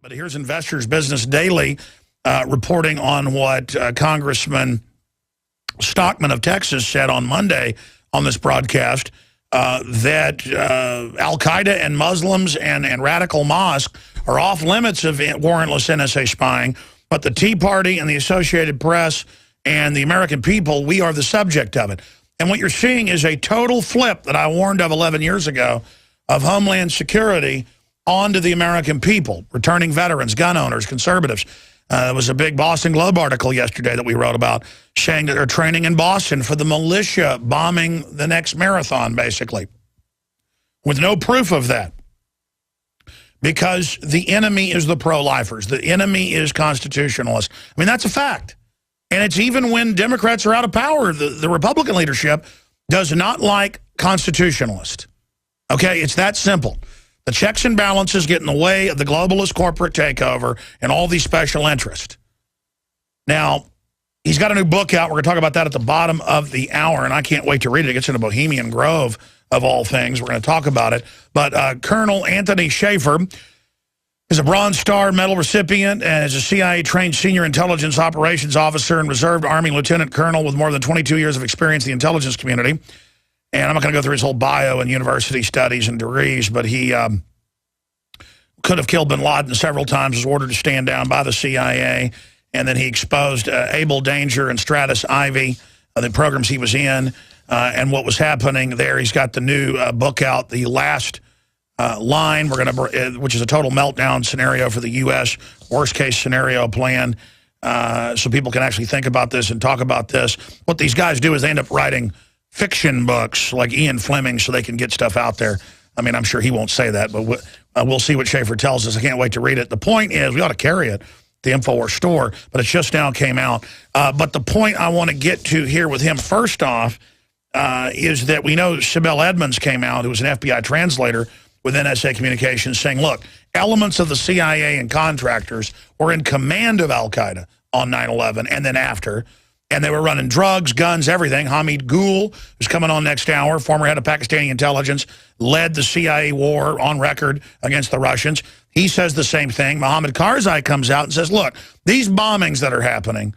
But here's Investors Business Daily reporting on what Congressman Stockman of Texas said on Monday on this broadcast, that al-Qaeda and Muslims and radical mosques are off limits of warrantless NSA spying, but the Tea Party and the Associated Press and the American people, we are the subject of it. And what you're seeing is a total flip that I warned of 11 years ago of Homeland Security onto the American people, returning veterans, gun owners, conservatives. There was a big Boston Globe article yesterday that we wrote about saying that they're training in Boston for the militia bombing the next marathon, basically, with no proof of that. Because the enemy is the pro-lifers. The enemy is constitutionalists. I mean, that's a fact. And it's even when Democrats are out of power, the Republican leadership does not like constitutionalists. Okay, it's that simple. The checks and balances get in the way of the globalist corporate takeover and all these special interests. Now, he's got a new book out. We're going to talk about that at the bottom of the hour, and I can't wait to read it. It gets into Bohemian Grove, of all things. We're going to talk about it. But Colonel Anthony Shaffer is a Bronze Star Medal recipient and is a CIA-trained senior intelligence operations officer and reserved Army lieutenant colonel with more than 22 years of experience in the intelligence community. And I'm not going to go through his whole bio and university studies and degrees, but he could have killed bin Laden several times, was ordered to stand down by the CIA, and then he exposed Able Danger and Stratus Ivy, the programs he was in, and what was happening there. He's got the new book out, The Last Line, which is a total meltdown scenario for the U.S., worst-case scenario plan, so people can actually think about this and talk about this. What these guys do is they end up writing fiction books like Ian Fleming so they can get stuff out there. I mean, I'm sure he won't say that, but we'll see what Shaffer tells us. I can't wait to read it. The point is we ought to carry it, the InfoWars store, but it just now came out. But the point I want to get to here with him first off is that we know Sibel Edmonds came out, who was an FBI translator with NSA Communications, saying, look, elements of the CIA and contractors were in command of al-Qaeda on 9/11 and then after. And they were running drugs, guns, everything. Hamid Gul, who's coming on next hour, former head of Pakistani intelligence, led the CIA war on record against the Russians. He says the same thing. Mohammed Karzai comes out and says, look, these bombings that are happening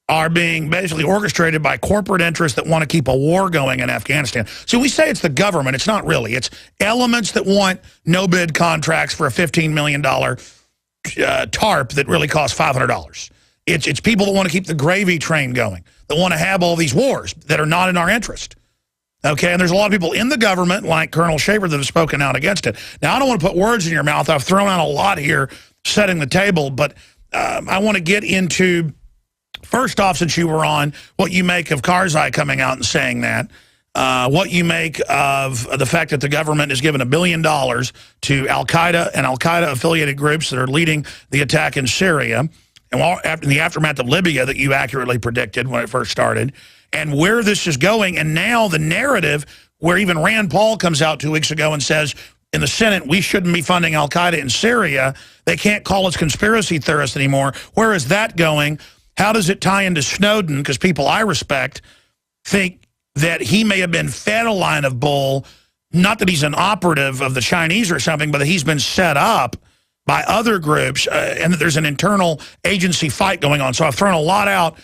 are being basically orchestrated by corporate interests that want to keep a war going in Afghanistan. So we say it's the government. It's not really. It's elements that want no-bid contracts for a $15 million TARP that really costs $500. It's people that want to keep the gravy train going, that want to have all these wars that are not in our interest. Okay, and there's a lot of people in the government, like Colonel Shaffer, that have spoken out against it. Now, I don't want to put words in your mouth. I've thrown out a lot here, setting the table, but I want to get into, first off, since you were on, what you make of Karzai coming out and saying that, what you make of the fact that the government has given $1 billion to al-Qaeda and al-Qaeda-affiliated groups that are leading the attack in Syria, and in the aftermath of Libya that you accurately predicted when it first started, and where this is going, and now the narrative where even Rand Paul comes out 2 weeks ago and says, in the Senate, we shouldn't be funding al-Qaeda in Syria. They can't call us conspiracy theorists anymore. Where is that going? How does it tie into Snowden? Because people I respect think that he may have been fed a line of bull, not that he's an operative of the Chinese or something, but that he's been set up by other groups, and that there's an internal agency fight going on. So I've thrown a lot out,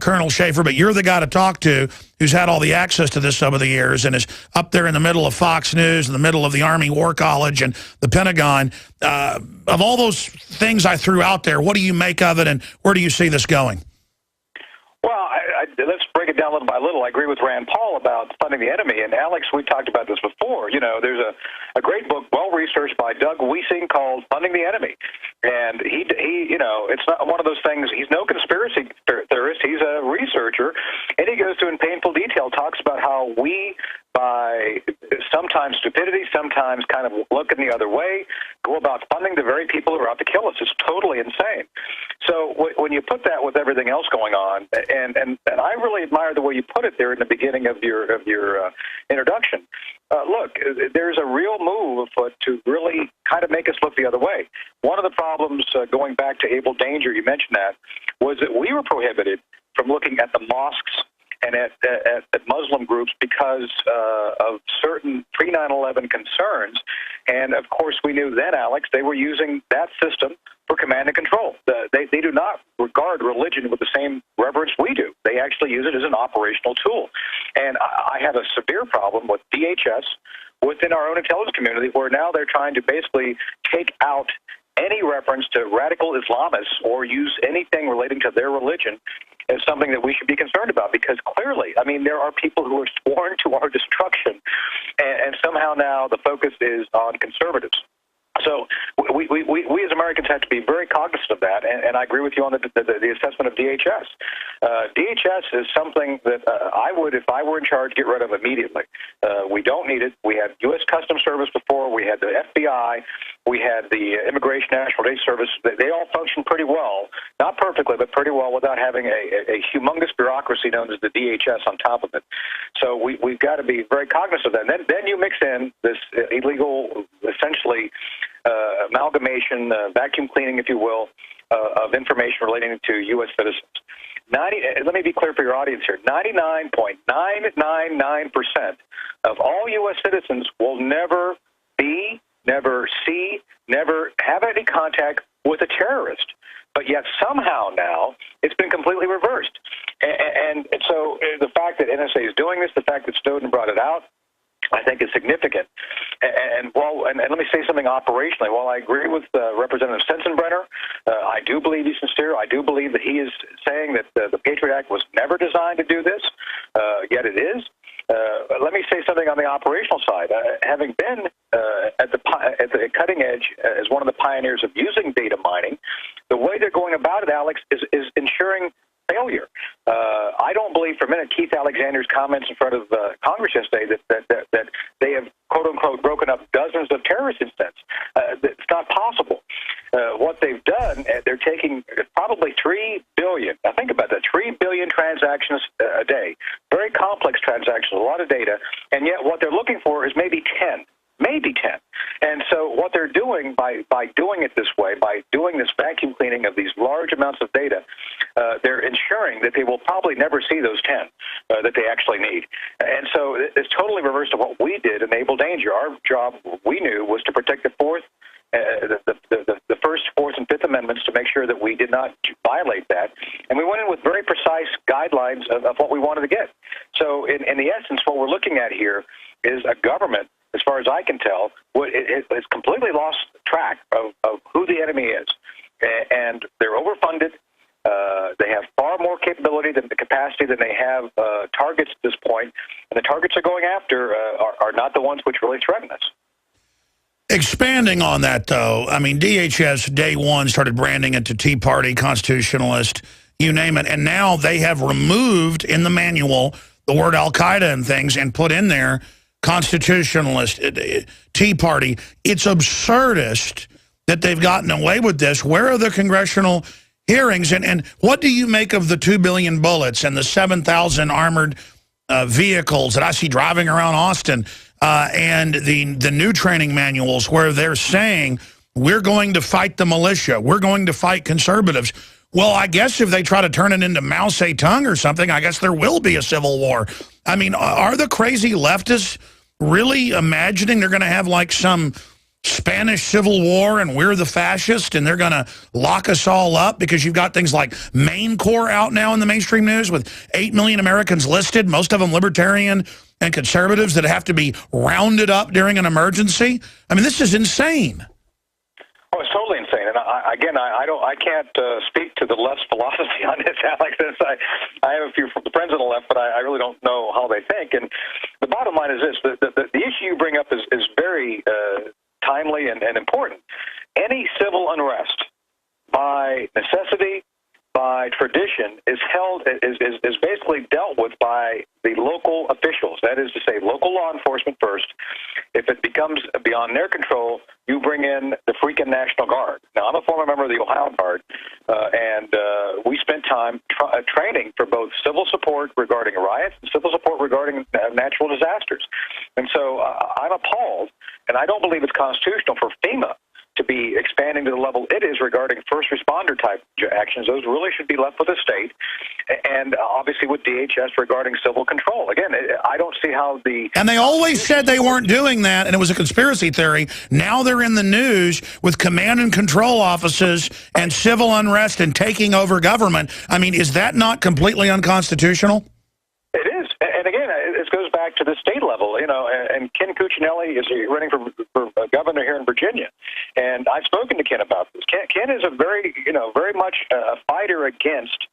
Colonel Shaffer, but you're the guy to talk to who's had all the access to this over the years and is up there in the middle of Fox News, in the middle of the Army War College and the Pentagon. Of all those things I threw out there, what do you make of it, and where do you see this going? Well, let's break it down little by little. I agree with Rand Paul about funding the enemy. And Alex, we talked about this before. You know, there's a great book, well-researched by Doug Wiesing called Funding the Enemy. And he, you know, it's not one of those things. He's no conspiracy theorist. He's a researcher. And he goes through in painful detail, talks about how we, by sometimes stupidity, sometimes kind of looking the other way, go about funding the very people who are out to kill us. It's totally insane. So when you put that with everything else going on, and I really admire the way you put it there in the beginning of your introduction. Look, there's a real move afoot to really kind of make us look the other way. One of the problems, going back to Able Danger, you mentioned that, was that we were prohibited from looking at the mosques and at Muslim groups because of certain pre-9/11 concerns. And, of course, we knew then, Alex, they were using that system for command and control. They do not regard religion with the same reverence we do. They actually use it as an operational tool. And I have a severe problem with DHS within our own intelligence community, where now they're trying to basically take out any reference to radical Islamists or use anything relating to their religion as something that we should be concerned about, because clearly, I mean, there are people who are sworn to our destruction, and somehow now the focus is on conservatives. So we as Americans have to be very cognizant of that, and I agree with you on the assessment of DHS. DHS is something that I would, if I were in charge, get rid of immediately. We don't need it. We had U.S. Customs Service before. We had the FBI. We had the Immigration National Aid Service. They all function pretty well, not perfectly, but pretty well, without having a humongous bureaucracy known as the DHS on top of it. So we've got to be very cognizant of that. And then you mix in this illegal, essentially, amalgamation, vacuum cleaning, if you will, of information relating to U.S. citizens. Let me be clear for your audience here. 99.999% of all U.S. citizens will never be, never see, never have any contact with a terrorist. But yet somehow now it's been completely reversed. And so the fact that NSA is doing this, the fact that Snowden brought it out, I think is significant. And let me say something operationally. While I agree with Representative Sensenbrenner, I do believe he's sincere. I do believe that he is saying that the Patriot Act was never designed to do this, yet it is. Let me say something on the operational side. Having been at the cutting edge as one of the pioneers of using data mining, the way they're going about it, Alex, is ensuring failure. I don't believe for a minute Keith Alexander's comments in front of Congress yesterday that they have, quote unquote, broken up dozens of terrorist incidents. It's not possible. What they've done, they're taking probably 3 billion. Now think about that, 3 billion transactions a day. Very complex transactions, a lot of data, and yet what they're looking for is maybe 10. Maybe 10. And so what they're doing by doing it this way, by doing this vacuum cleaning of these large amounts of data, they're ensuring that they will probably never see those 10 that they actually need. And so it's totally reversed of what we did in Able Danger. Our job, we knew, was to protect the first, fourth, and fifth amendments to make sure that we did not violate that. And we went in with very precise guidelines of what we wanted to get. So in the essence, what we're looking at here is a government, as far as I can tell, it's completely lost track of who the enemy is. And they're overfunded. They have far more capability than the capacity than they have targets at this point. And the targets they're going after are not the ones which really threaten us. Expanding on that, though, I mean, DHS, day one, started branding it to Tea Party, constitutionalist, you name it. And now they have removed in the manual the word Al-Qaeda and things and put in there constitutionalist, Tea Party. It's absurdist that they've gotten away with this. Where are the congressional hearings? And what do you make of the 2 billion bullets and the 7,000 armored vehicles that I see driving around Austin, and the new training manuals where they're saying, we're going to fight the militia, we're going to fight conservatives? Well, I guess if they try to turn it into Mao Zedong or something, I guess there will be a civil war. I mean, are the crazy leftists really imagining they're going to have like some Spanish Civil War and we're the fascists and they're going to lock us all up? Because you've got things like Maine Corps out now in the mainstream news with 8 million Americans listed, most of them libertarian and conservatives, that have to be rounded up during an emergency. I mean, this is insane. Oh, it's totally insane. And I can't speak to the left's philosophy on this, Alex. I have a few friends on the left, but I really don't know how they think. And the bottom line is this: the issue you bring up is very timely and important. Any civil unrest, by necessity, by tradition, is basically dealt with by the local officials. That is to say, local law enforcement first. If it becomes beyond their control, you bring in the freaking National Guard. Now, I'm a former member of the Ohio Guard, and we spent time training for both civil support regarding riots and civil support regarding natural disasters. And so I'm appalled, and I don't believe it's constitutional for FEMA to be expanding to the level it is regarding first responder type actions, those really should be left with the state, and obviously with DHS regarding civil control. Again, I don't see how the... And they always said they weren't doing that, and it was a conspiracy theory. Now they're in the news with command and control offices and civil unrest and taking over government. I mean, is that not completely unconstitutional? It is. And again, it goes back to the state level, you know, and Ken Cuccinelli is running for governor here in Virginia. And I've spoken to Ken about this. Ken is a very much a fighter against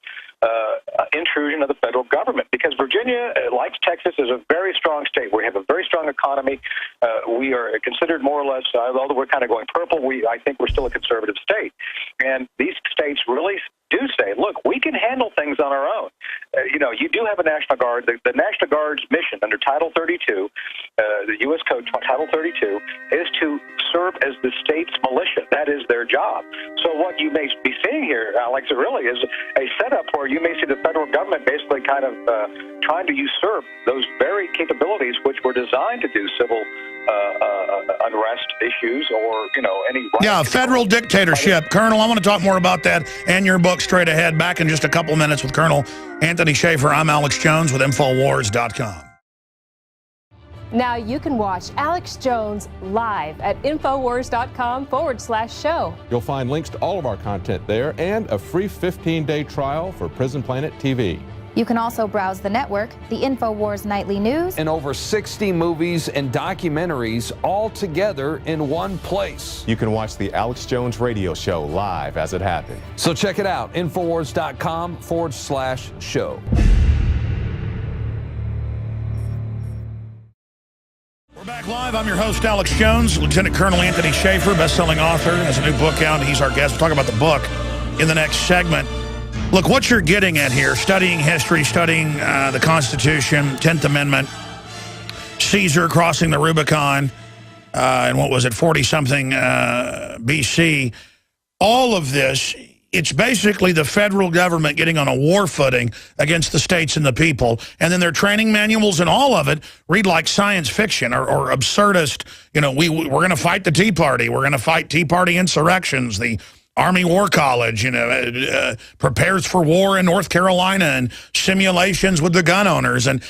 intrusion of the federal government, because Virginia, like Texas, is a very strong state. We have a very strong economy. We are considered more or less, although we're kind of going purple, I think we're still a conservative state. And these states really do say, look, we can handle things on our own. You know, you do have a National Guard. The National Guard's mission under Title 32, the U.S. Code Title 32, is to serve as the state's militia. That is their job. So what you may be seeing here, Alex, it really is a setup where you may see the federal government basically kind of trying to usurp those very capabilities which were designed to do civil unrest issues or, you know, any... Yeah, federal dictatorship. Colonel, I want to talk more about that and your book straight ahead. Back in just a couple of minutes with Colonel Anthony Shaffer. I'm Alex Jones with Infowars.com. Now you can watch Alex Jones live at Infowars.com/show. You'll find links to all of our content there and a free 15-day trial for Prison Planet TV. You can also browse the network, the InfoWars Nightly News, and over 60 movies and documentaries all together in one place. You can watch the Alex Jones radio show live as it happened. So check it out, Infowars.com/show. We're back live. I'm your host, Alex Jones. Lieutenant Colonel Anthony Shaffer, best-selling author, has a new book out, and he's our guest. We'll talk about the book in the next segment. Look, what you're getting at here, studying history, studying the Constitution, 10th Amendment, Caesar crossing the Rubicon, and what was it, 40-something BC, all of this, it's basically the federal government getting on a war footing against the states and the people, and then their training manuals and all of it read like science fiction or absurdist, you know, we're going to fight the Tea Party, we're going to fight Tea Party insurrections, the Army War College, you know, prepares for war in North Carolina and simulations with the gun owners. And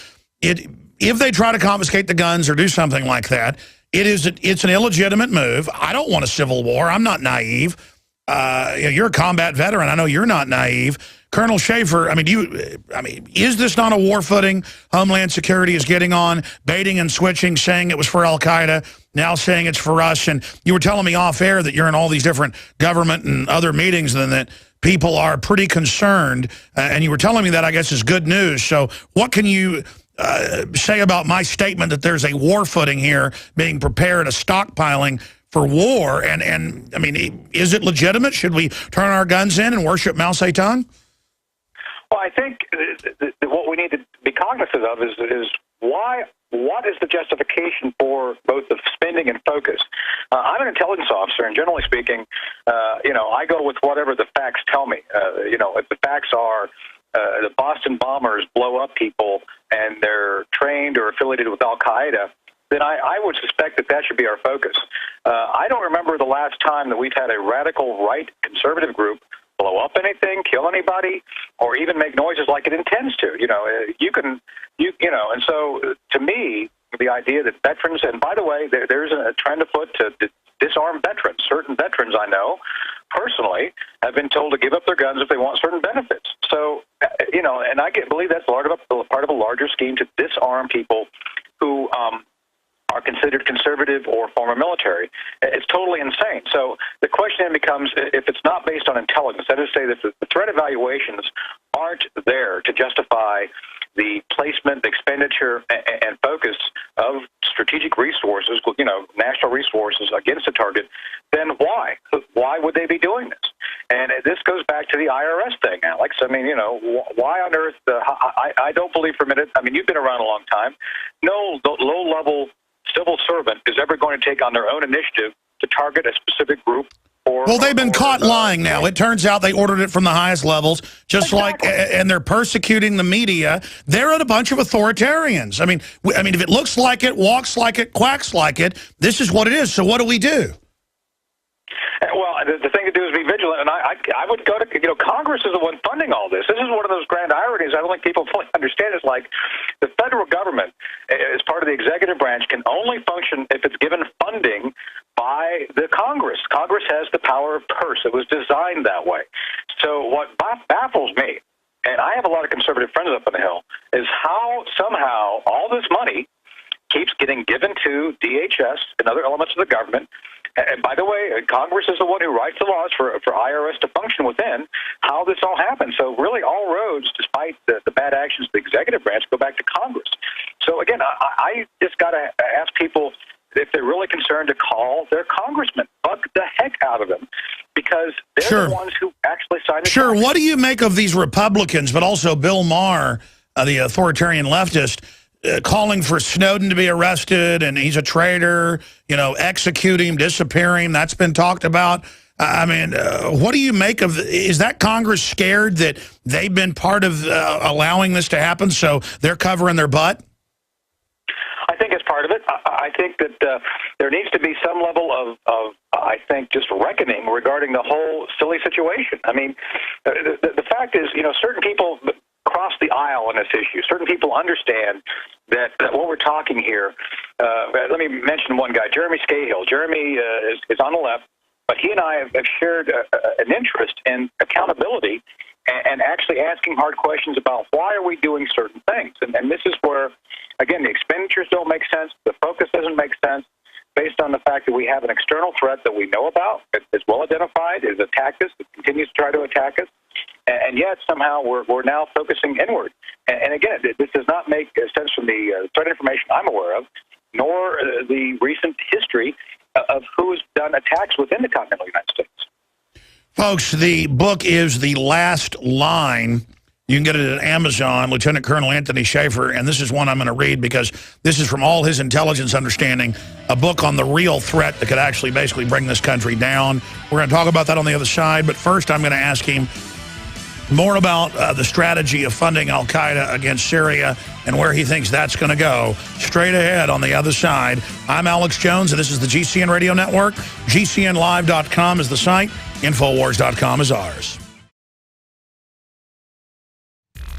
if they try to confiscate the guns or do something like that, it's an illegitimate move. I don't want a civil war. I'm not naive. You're a combat veteran. I know you're not naive. Colonel Shaffer, I mean, is this not a war footing? Homeland Security is getting on, baiting and switching, saying it was for Al-Qaeda, now saying it's for us. And you were telling me off air that you're in all these different government and other meetings and that people are pretty concerned. And you were telling me that, I guess, is good news. So what can you say about my statement that there's a war footing here being prepared, a stockpiling for war? And I mean, is it legitimate? Should we turn our guns in and worship Mao Zedong? Well, I think what we need to be cognizant of is what is the justification for both the spending and focus? I'm an intelligence officer, and generally speaking, you know, I go with whatever the facts tell me. You know, if the facts are the Boston bombers blow up people and they're trained or affiliated with Al-Qaeda, then I would suspect that should be our focus. I don't remember the last time that we've had a radical right conservative group blow up anything, kill anybody, or even make noises like it intends to. You know, you know, and so to me, the idea that veterans, and by the way, there's a trend afoot to disarm veterans. Certain veterans I know personally have been told to give up their guns if they want certain benefits. So, you know, and I believe that's part of a larger scheme to disarm people who are considered conservative or former military. It's totally insane. So the question then becomes, if it's not based on intelligence, that is to say that the threat evaluations aren't there to justify the placement, the expenditure, and focus of strategic resources, you know, national resources against a target, then why? Why would they be doing this? And this goes back to the IRS thing, Alex. I mean, you know, why on earth? I don't believe for a minute. I mean, you've been around a long time. No low-level civil servant is ever going to take on their own initiative to target a specific group. Well, they've been caught lying now. It turns out they ordered it from the highest levels, just exactly. and they're persecuting the media. They're a bunch of authoritarians. I mean, if it looks like it, walks like it, quacks like it, this is what it is. So what do we do? the thing to do is be vigilant, and I would go to, Congress is the one funding all this. This is one of those grand ironies I don't think people fully understand. It's like the federal government, as part of the executive branch, can only function if it's given funding by the Congress. Congress has the power of purse. It was designed that way. So what baffles me, and I have a lot of conservative friends up on the Hill, is how somehow all this money keeps getting given to DHS and other elements of the government. And by the way, Congress is the one who writes the laws for IRS to function within, how this all happens. So really all roads, despite the bad actions of the executive branch, go back to Congress. So again, I just got to ask people, if they're really concerned, to call their congressman. Bug the heck out of them, because they're the ones who actually signed it. Sure. What do you make of these Republicans, but also Bill Maher, the authoritarian leftist, calling for Snowden to be arrested, and he's a traitor, execute him, disappear him? That's been talked about. I mean, what do you make of, is that Congress scared that they've been part of allowing this to happen, so they're covering their butt? I think it's part of it. I think that there needs to be some level of I think, just reckoning regarding the whole silly situation. I mean, the fact is, certain people cross the aisle on this issue. Certain people understand that what we're talking here. Let me mention one guy, Jeremy Scahill. Jeremy is on the left, but he and I have shared an interest in accountability and actually asking hard questions about why are we doing certain things. And this is where, again, the expenditures don't make sense. The focus doesn't make sense based on the fact that we have an external threat that we know about, it's well identified, is attacked us, it continues to try to attack us. And yet somehow we're now focusing inward. And again, this does not make sense from the threat information I'm aware of, nor the recent history of who has done attacks within the continental United States. Folks, the book is The Last Line. You can get it at Amazon, Lieutenant Colonel Anthony Shaffer, and this is one I'm going to read because this is from all his intelligence understanding, a book on the real threat that could actually basically bring this country down. We're going to talk about that on the other side, but first I'm going to ask him more about the strategy of funding al-Qaeda against Syria and where he thinks that's going to go. Straight ahead on the other side. I'm Alex Jones, and this is the GCN Radio Network. GCNlive.com is the site. Infowars.com is ours.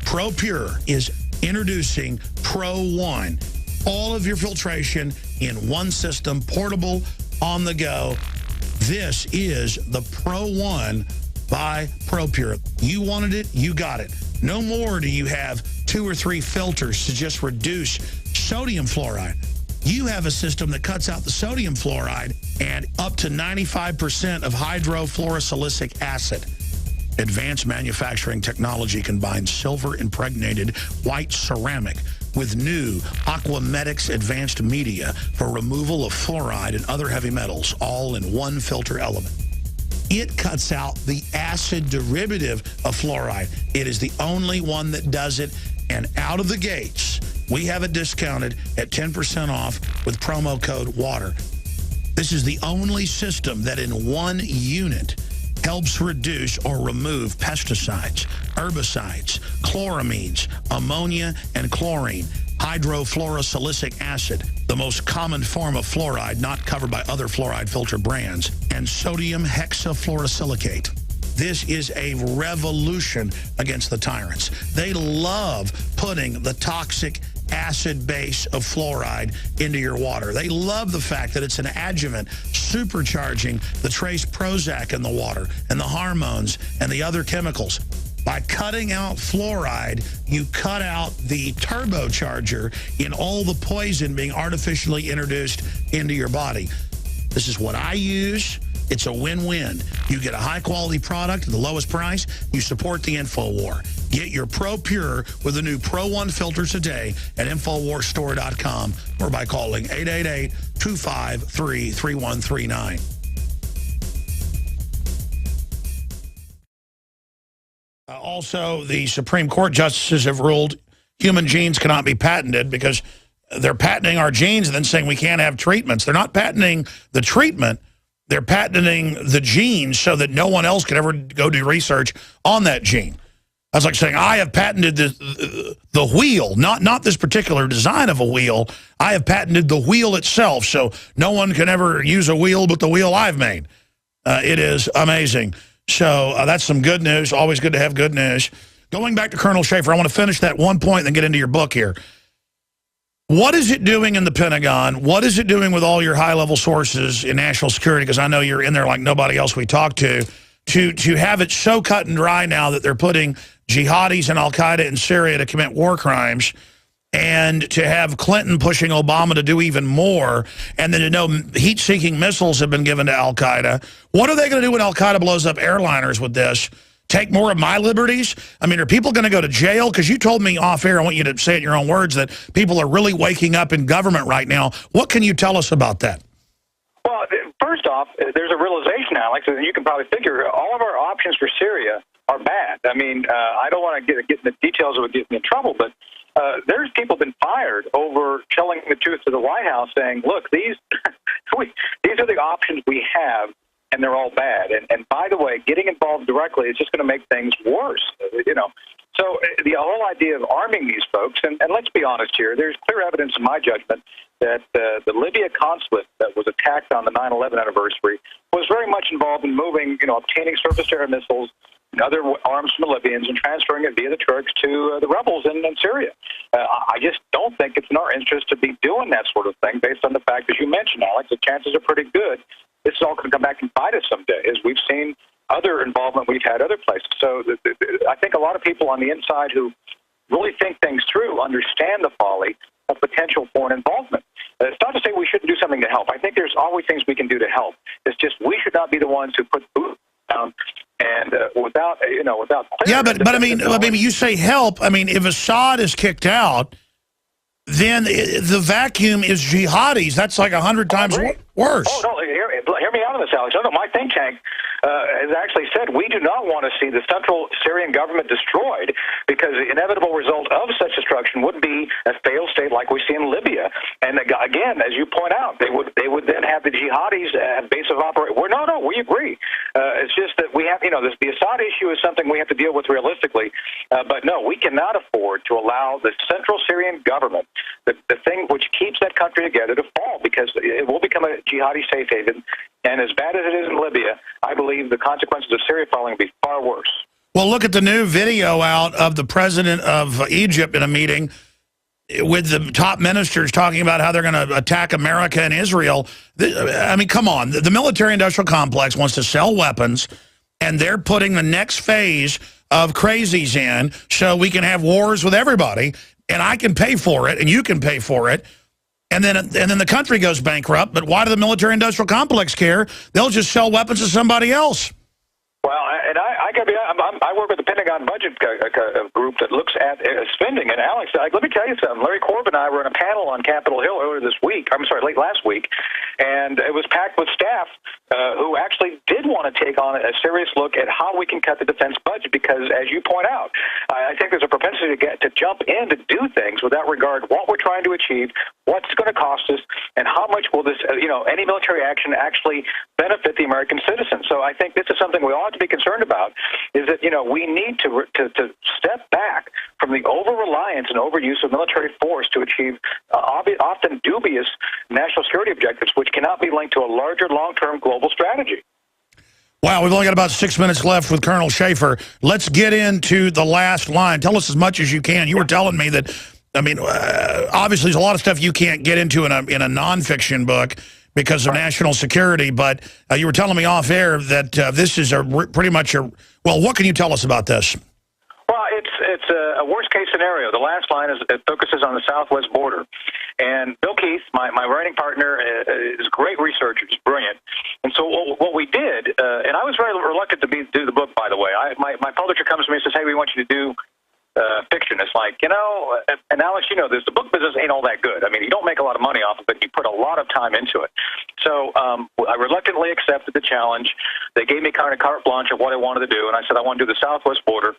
ProPure is introducing Pro One. All of your filtration in one system, portable, on the go. This is the Pro One by ProPure. You wanted it, you got it. No more do you have 2 or 3 filters to just reduce sodium fluoride. You have a system that cuts out the sodium fluoride and up to 95% of hydrofluorosilicic acid. Advanced manufacturing technology combines silver-impregnated white ceramic with new Aquamedics advanced media for removal of fluoride and other heavy metals, all in one filter element. It cuts out the acid derivative of fluoride. It is the only one that does it, and out of the gates, we have it discounted at 10% off with promo code WATER. This is the only system that in one unit helps reduce or remove pesticides, herbicides, chloramines, ammonia, and chlorine, hydrofluorosilicic acid, the most common form of fluoride not covered by other fluoride filter brands, and sodium hexafluorosilicate. This is a revolution against the tyrants. They love putting the toxic acid base of fluoride into your water. They love the fact that it's an adjuvant supercharging the trace Prozac in the water and the hormones and the other chemicals. By cutting out fluoride, you cut out the turbocharger in all the poison being artificially introduced into your body. This is what I use. It's a win-win. You get a high-quality product at the lowest price. You support the InfoWar. Get your ProPure with the new Pro One filter today at InfoWarsStore.com or by calling 888-253-3139. Also, the Supreme Court justices have ruled human genes cannot be patented because they're patenting our genes and then saying we can't have treatments. They're not patenting the treatment. They're patenting the gene so that no one else could ever go do research on that gene. That's like saying, I have patented the wheel, not this particular design of a wheel. I have patented the wheel itself, so no one can ever use a wheel but the wheel I've made. It is amazing. So that's some good news. Always good to have good news. Going back to Colonel Shaffer, I want to finish that one point and then get into your book here. What is it doing in the Pentagon? What is it doing with all your high-level sources in national security? Because I know you're in there like nobody else we talk to have it so cut and dry now that they're putting jihadis and al-Qaeda in Syria to commit war crimes, and to have Clinton pushing Obama to do even more, and then to know heat-seeking missiles have been given to al-Qaeda. What are they going to do when al-Qaeda blows up airliners with this? Take more of my liberties? I mean, are people going to go to jail? Because you told me off air, I want you to say it in your own words, that people are really waking up in government right now. What can you tell us about that? Well, first off, there's a realization, Alex, and you can probably figure all of our options for Syria are bad. I mean, I don't want to get in the details of it getting in trouble, but there's people been fired over telling the truth to the White House, saying, look, these are the options we have, and they're all bad. And by the way, getting involved directly is just going to make things worse, you know. So the whole idea of arming these folks, and let's be honest here, there's clear evidence in my judgment that the Libya consulate that was attacked on the 9/11 anniversary was very much involved in moving, you know, obtaining surface-to-air missiles and other arms from the Libyans and transferring it via the Turks to the rebels in Syria. I just don't think it's in our interest to be doing that sort of thing based on the fact, as you mentioned, Alex, the chances are pretty good this is all going to come back and bite us someday, as we've seen other involvement we've had other places. So I think a lot of people on the inside who really think things through understand the folly of potential foreign involvement. It's not to say we shouldn't do something to help. I think there's always things we can do to help. It's just we should not be the ones who put food down and without clear. Yeah, but I mean, you say help. I mean, if Assad is kicked out, then the vacuum is jihadis. That's like 100 times worse. Oh, no, hear me out on this, Alex. No, my think tank has actually said we do not want to see the central Syrian government destroyed, because the inevitable result of such destruction would be a failed state like we see in Libya. And again, as you point out, they would then have the jihadis at base of operation. No, we agree. It's just that we have, the Assad issue is something we have to deal with realistically. But no, we cannot afford to allow the central Syrian government, the thing which keeps that country together, to fall, because it will become a jihadi safe haven. And as bad as it is in Libya, I believe the consequences of Syria falling will be far worse. Well, look at the new video out of the president of Egypt in a meeting with the top ministers talking about how they're going to attack America and Israel. I mean, come on. The military-industrial complex wants to sell weapons, and they're putting the next phase of crazies in so we can have wars with everybody, and I can pay for it, and you can pay for it. And then the country goes bankrupt. But why do the military-industrial complex care? They'll just sell weapons to somebody else. Well, and I work with the Pentagon budget group that looks at spending. And Alex, let me tell you something. Larry Korb and I were in a panel on Capitol Hill late last week, and it was packed with staff who actually did want to take on a serious look at how we can cut the defense budget. Because, as you point out, I think there's a propensity to jump in to do things without regard what we're trying to achieve, what's going to cost us, and how much will this, any military action actually benefit the American citizen. So I think this is something we ought to be concerned about, is that, we need to step back from the over-reliance and overuse of military force to achieve often dubious national security objectives, which cannot be linked to a larger long-term global strategy. Wow, we've only got about 6 minutes left with Colonel Shaffer. Let's get into the last line. Tell us as much as you can. You were telling me that, obviously there's a lot of stuff you can't get into in a nonfiction book because of national security, but you were telling me off air that this is pretty much well, what can you tell us about this? Well, it's a worst-case scenario. The last line it focuses on the southwest border. And Bill Keith, my writing partner, is a great researcher. He's brilliant. And so what we did, and I was very reluctant to do the book, by the way. My publisher comes to me and says, hey, we want you to do fiction. It's like, and Alex, the book business ain't all that good. I mean, you don't make a lot of money off of it. You put a lot of time into it. So I reluctantly accepted the challenge. They gave me kind of carte blanche of what I wanted to do, and I said I want to do the southwest border.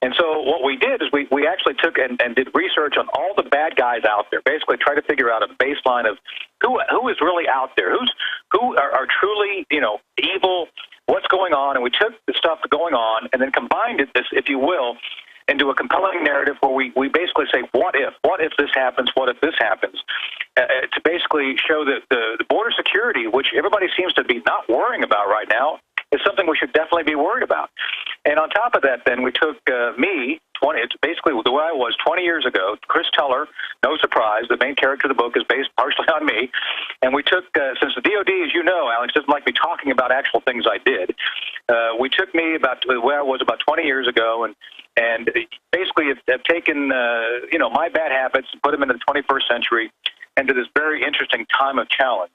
And so what we did is we actually took and did research on all the bad guys out there, basically try to figure out a baseline of who is really out there, who are truly, evil, what's going on, and we took the stuff going on and then combined it, if you will, into a compelling narrative where we basically say, what if this happens, what if this happens, to basically show that the border security, which everybody seems to be not worrying about right now, should definitely be worried about. And on top of that, then we took it's basically the way I was 20 years ago. Chris Tuller, no surprise, the main character of the book is based partially on me. And we took, since the DOD, as you know, Alex, doesn't like me talking about actual things I did, we took me about the way I was about 20 years ago and basically have taken, my bad habits and put them into the 21st century into this very interesting time of challenge.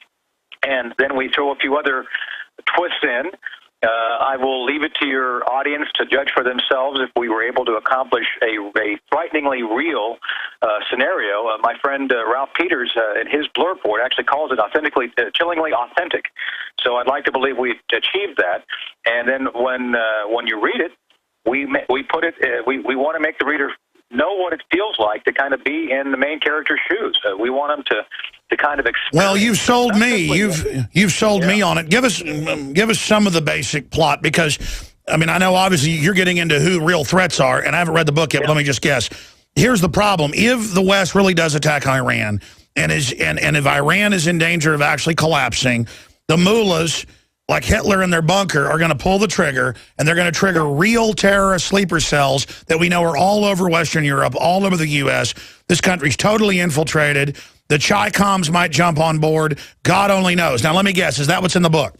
And then we throw a few other twists in. I will leave it to your audience to judge for themselves if we were able to accomplish a frighteningly real scenario. My friend Ralph Peters, in his blurb report, actually calls it chillingly authentic. So I'd like to believe we achieved that. And then when you read it, we put it. We want to make the reader know what it feels like to kind of be in the main character's shoes. We want them to kind of experience. Well, you've sold me. You've sold me on it. Give us some of the basic plot, because I mean, I know obviously you're getting into who real threats are, and I haven't read the book yet, but let me just guess. Here's the problem. If the West really does attack Iran, and if Iran is in danger of actually collapsing, the mullahs, like Hitler in their bunker, are going to pull the trigger, and they're going to trigger real terrorist sleeper cells that we know are all over Western Europe, all over the U.S. This country's totally infiltrated. The Chi-Coms might jump on board. God only knows. Now, let me guess. Is that what's in the book?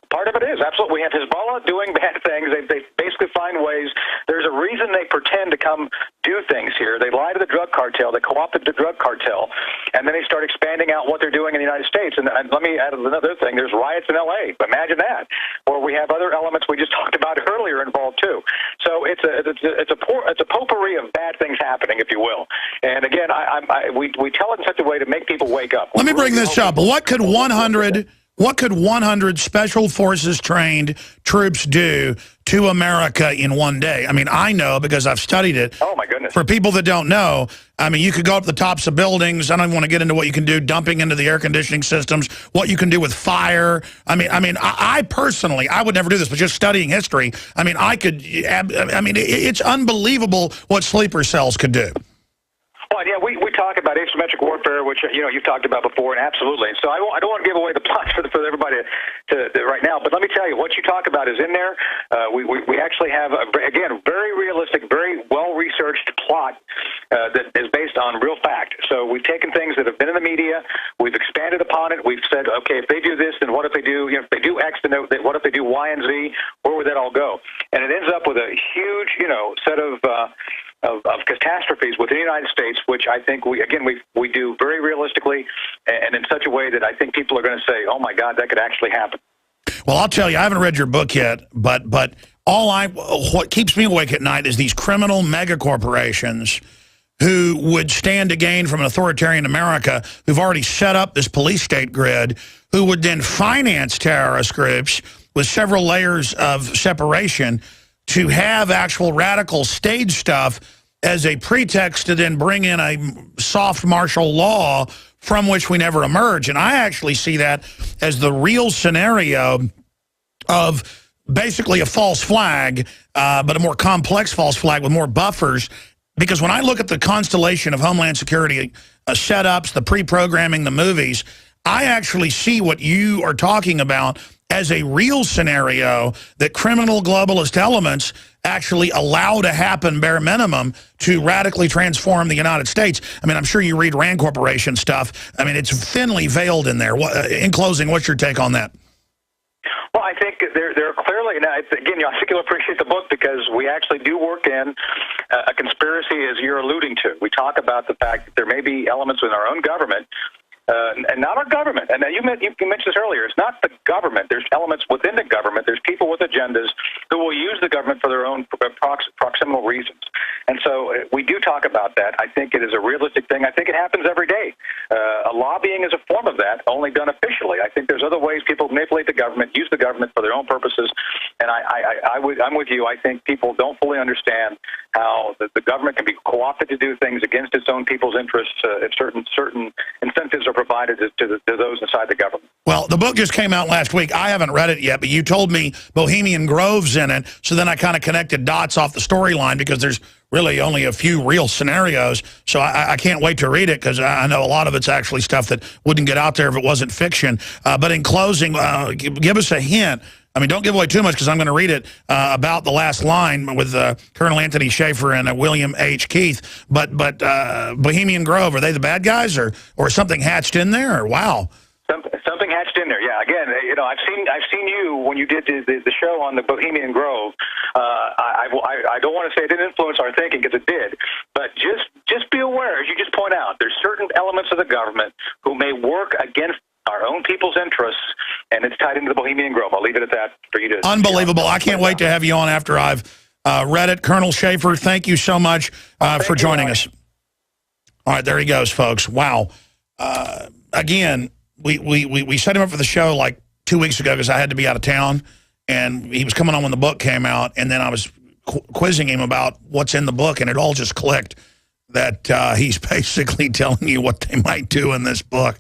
Part of it is, absolutely. We have Hezbollah doing bad things. They basically find ways. There's a reason they pretend to come do things here. They lie to the drug cartel. They co-opted the drug cartel. And then they start expanding out what they're doing in the United States. And let me add another thing. There's riots in L.A. Imagine that. Or we have other elements we just talked about earlier involved, too. So it's a potpourri of bad things happening, if you will. And again, we tell it in such a way to make people wake up. Let me bring this up. What could 100 Special Forces trained troops do to America in one day? I mean, I know because I've studied it. Oh, my goodness. For people that don't know, I mean, you could go up the tops of buildings. I don't even want to get into what you can do dumping into the air conditioning systems, what you can do with fire. I personally, I would never do this, but just studying history, it's unbelievable what sleeper cells could do. Well, yeah, we talk about asymmetric warfare, which you've talked about before, and absolutely. So I don't want to give away the plot for everybody to right now. But let me tell you, what you talk about is in there. We actually have again very realistic, very well researched plot that is based on real fact. So we've taken things that have been in the media, we've expanded upon it. We've said, okay, if they do this, then what if they do? If they do X, then what if they do Y and Z? Where would that all go? And it ends up with a huge, set of catastrophes within the United States, which I think we do very realistically and in such a way that I think people are going to say, oh my God, that could actually happen. Well, I'll tell you, I haven't read your book yet, but what keeps me awake at night is these criminal megacorporations who would stand to gain from an authoritarian America, who've already set up this police state grid, who would then finance terrorist groups with several layers of separation to have actual radical stage stuff as a pretext to then bring in a soft martial law from which we never emerge. And I actually see that as the real scenario of basically a false flag, but a more complex false flag with more buffers. Because when I look at the constellation of Homeland Security setups, the pre-programming, the movies, I actually see what you are talking about as a real scenario that criminal globalist elements actually allow to happen, bare minimum, to radically transform the United States. I mean, I'm sure you read Rand Corporation stuff. I mean, it's thinly veiled in there. In closing, what's your take on that? Well, I think there are clearly, now, again, I think you'll appreciate the book because we actually do work in a conspiracy, as you're alluding to. We talk about the fact that there may be elements in our own government and not our government. And you mentioned this earlier. It's not the government. There's elements within the government. There's people with agendas who will use the government for their own proximal reasons. And so we do talk about that. I think it is a realistic thing. I think it happens every day. Lobbying is a form of that, only done officially. I think there's other ways people manipulate the government, use the government for their own purposes. And I'm with you. I think people don't fully understand how the government can be co-opted to do things against its own people's interests if certain incentives are provided to those inside the government. Well, the book just came out last week. I haven't read it yet, but you told me Bohemian Grove's in it, so then I kind of connected dots off the storyline because there's really only a few real scenarios, so I can't wait to read it because I know a lot of it's actually stuff that wouldn't get out there if it wasn't fiction. But in closing, give us a hint. I mean, don't give away too much because I'm going to read it about the last line with Colonel Anthony Shaffer and William H. Keith. But Bohemian Grove, are they the bad guys or something hatched in there? Or wow. Something hatched in there, yeah. Again, I've seen you when you did the show on the Bohemian Grove. I don't want to say it didn't influence our thinking because it did, but just be aware, as you just point out, there's certain elements of the government who may work against our own people's interests, and it's tied into the Bohemian Grove. I'll leave it at that for you to. Unbelievable! I can't wait to have you on after I've read it, Colonel Shaffer. Thank you so much for joining us. All right, there he goes, folks. Wow. Again. We set him up for the show like 2 weeks ago because I had to be out of town, and he was coming on when the book came out, and then I was quizzing him about what's in the book, and it all just clicked that he's basically telling you what they might do in this book.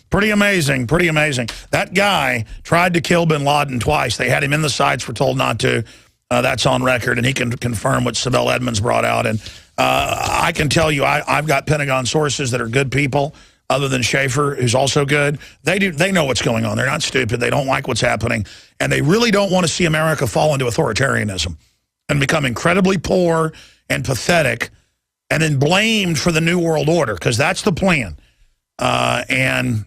Pretty amazing, pretty amazing. That guy tried to kill bin Laden twice. They had him in the sights, were told not to. That's on record, and he can confirm what Sibel Edmonds brought out. And I can tell you, I've got Pentagon sources that are good people, other than Shaffer, who's also good. They know what's going on. They're not stupid. They don't like what's happening. And they really don't want to see America fall into authoritarianism and become incredibly poor and pathetic and then blamed for the New World Order, because that's the plan. And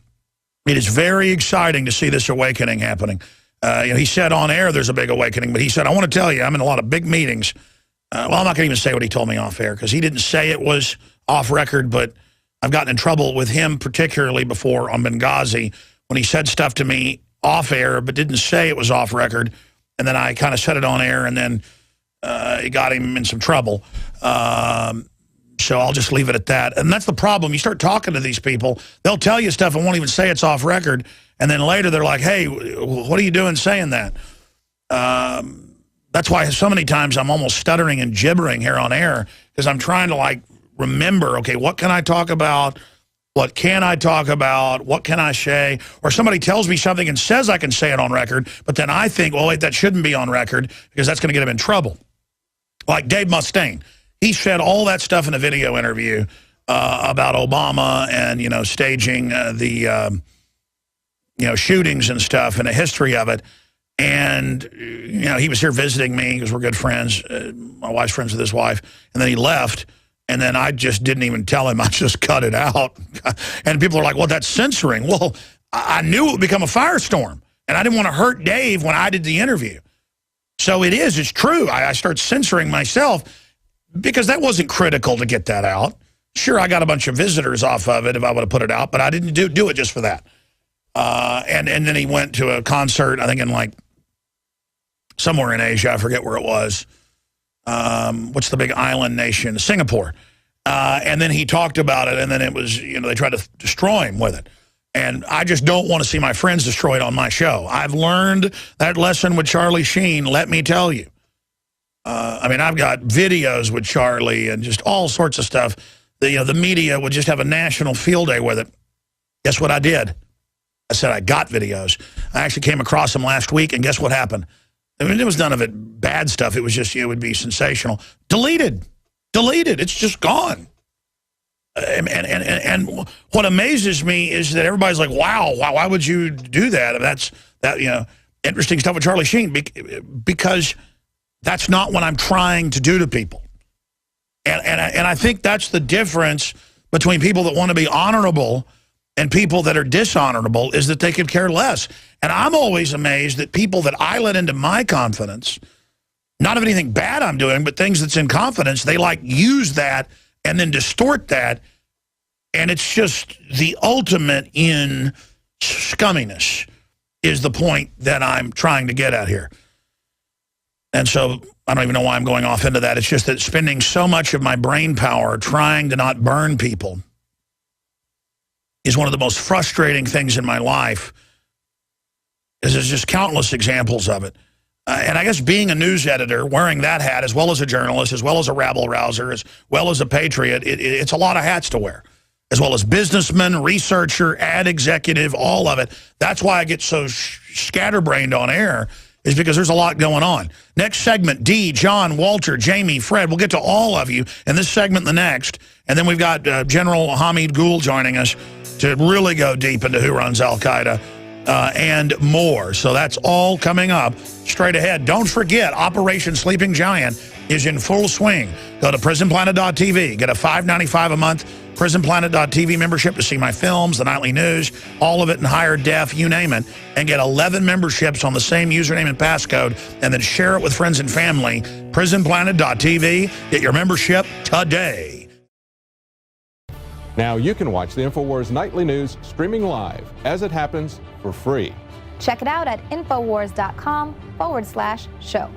it is very exciting to see this awakening happening. He said on air there's a big awakening, but he said, I want to tell you, I'm in a lot of big meetings. Well, I'm not going to even say what he told me off air, because he didn't say it was off record, but I've gotten in trouble with him particularly before on Benghazi when he said stuff to me off air but didn't say it was off record, and then I kind of said it on air, and then it got him in some trouble. So I'll just leave it at that. And that's the problem. You start talking to these people, they'll tell you stuff and won't even say it's off record, and then later they're like, hey, what are you doing saying that? That's why so many times I'm almost stuttering and gibbering here on air, because I'm trying to, like, remember, okay, what can I talk about? What can I talk about? What can I say? Or somebody tells me something and says I can say it on record, but then I think, well, wait, that shouldn't be on record because that's going to get him in trouble. Like Dave Mustaine. He said all that stuff in a video interview about Obama and, staging the, shootings and stuff and the history of it. And, he was here visiting me because we're good friends. My wife's friends with his wife. And then he left. And then I just didn't even tell him. I just cut it out. And people are like, well, that's censoring. Well, I knew it would become a firestorm. And I didn't want to hurt Dave when I did the interview. So it's true. I start censoring myself because that wasn't critical to get that out. Sure, I got a bunch of visitors off of it if I would have put it out, but I didn't do it just for that. And then he went to a concert, I think in like somewhere in Asia. I forget where it was. What's the big island nation? Singapore. And then he talked about it, and then it was, they tried to destroy him with it. And I just don't want to see my friends destroyed on my show. I've learned that lesson with Charlie Sheen, let me tell you. I've got videos with Charlie and just all sorts of stuff. The media would just have a national field day with it. Guess what I did? I said I got videos. I actually came across them last week, and guess what happened? There was none of it bad stuff. It was just, it would be sensational. Deleted. It's just gone. And what amazes me is that everybody's like, wow, why would you do that? Interesting stuff with Charlie Sheen, because that's not what I'm trying to do to people. And I think that's the difference between people that want to be honorable and people that are dishonorable, is that they could care less. And I'm always amazed that people that I let into my confidence, not of anything bad I'm doing, but things that's in confidence, they like use that and then distort that. And it's just the ultimate in scumminess is the point that I'm trying to get at here. And so I don't even know why I'm going off into that. It's just that spending so much of my brain power trying to not burn people is one of the most frustrating things in my life. There's just countless examples of it. And I guess being a news editor, wearing that hat, as well as a journalist, as well as a rabble-rouser, as well as a patriot, it's a lot of hats to wear. As well as businessman, researcher, ad executive, all of it. That's why I get so scatterbrained on air, is because there's a lot going on. Next segment, Dee, John, Walter, Jamie, Fred. We'll get to all of you in this segment and the next. And then we've got General Hamid Gul joining us to really go deep into who runs al-Qaeda. and more. So that's all coming up straight ahead. Don't forget, Operation Sleeping Giant is in full swing. Go to prisonplanet.tv. Get a $5.95 a month prisonplanet.tv membership to see my films, the nightly news, all of it in higher def, you name it, and get 11 memberships on the same username and passcode, and then share it with friends and family. prisonplanet.tv. Get your membership today. Now you can watch the InfoWars Nightly News streaming live as it happens for free. Check it out at Infowars.com/show.